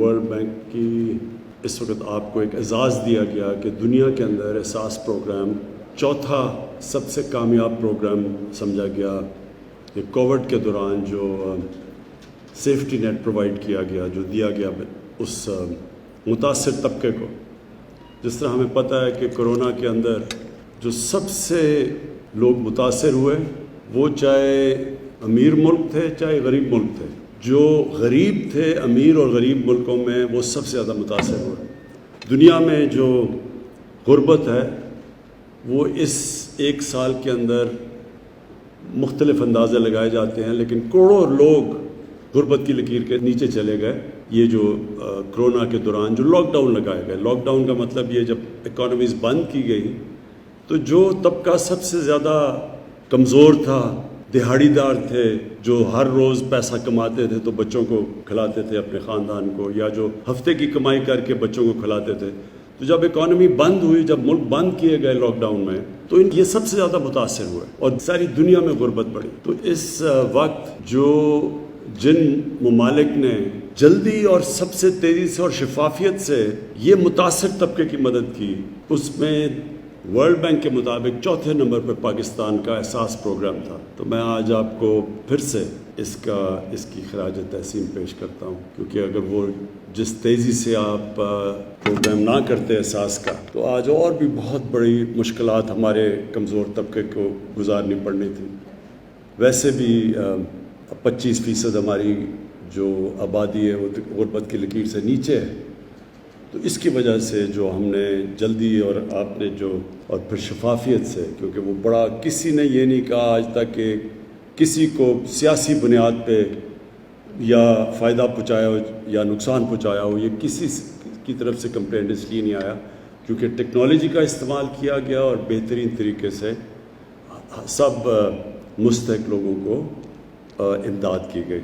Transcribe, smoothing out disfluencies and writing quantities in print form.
World bank کی اس وقت آپ کو ایک اعزاز دیا گیا کہ دنیا کے اندر احساس پروگرام چوتھا سب سے کامیاب پروگرام سمجھا گیا. یہ کووڈ کے دوران جو سیفٹی نیٹ پرووائڈ کیا گیا، جو دیا گیا اس متاثر طبقے کو. جس طرح ہمیں پتہ ہے کہ کرونا کے اندر جو سب سے لوگ متاثر ہوئے وہ چاہے امیر ملک تھے چاہے غریب ملک تھے. جو غریب تھے امیر اور غریب ملکوں میں وہ سب سے زیادہ متاثر ہوئے. دنیا میں جو غربت ہے وہ اس ایک سال کے اندر مختلف اندازے لگائے جاتے ہیں، لیکن کروڑوں لوگ غربت کی لکیر کے نیچے چلے گئے. یہ جو کرونا کے دوران جو لاک ڈاؤن لگائے گئے، لاک ڈاؤن کا مطلب یہ جب اکانومیز بند کی گئی تو جو طبقہ سب سے زیادہ کمزور تھا، دہاڑی دار تھے، جو ہر روز پیسہ کماتے تھے تو بچوں کو کھلاتے تھے اپنے خاندان کو، یا جو ہفتے کی کمائی کر کے بچوں کو کھلاتے تھے، تو جب اکانومی بند ہوئی، جب ملک بند کیے گئے لاک ڈاؤن میں، تو یہ سب سے زیادہ متاثر ہوئے اور ساری دنیا میں غربت بڑھی. تو اس وقت جو جن ممالک نے جلدی اور سب سے تیزی سے اور شفافیت سے یہ متاثر طبقے کی مدد کی، اس میں ورلڈ بینک کے مطابق چوتھے نمبر پر پاکستان کا احساس پروگرام تھا. تو میں آج آپ کو پھر سے اس کی خراج تحسین پیش کرتا ہوں، کیونکہ اگر وہ جس تیزی سے آپ پروگرام نہ کرتے احساس کا، تو آج اور بھی بہت بڑی مشکلات ہمارے کمزور طبقے کو گزارنی پڑنی تھی. ویسے بھی 25% ہماری جو آبادی ہے وہ غربت کی لکیر سے نیچے ہے. تو اس کی وجہ سے جو ہم نے جلدی اور آپ نے جو اور پھر شفافیت سے، کیونکہ وہ بڑا کسی نے یہ نہیں کہا آج تک کہ کسی کو سیاسی بنیاد پہ یا فائدہ پہنچایا ہو یا نقصان پہنچایا ہو. یہ کسی کی طرف سے کمپلینٹ اس لیے نہیں آیا کیونکہ ٹیکنالوجی کا استعمال کیا گیا اور بہترین طریقے سے سب مستحق لوگوں کو امداد کی گئی.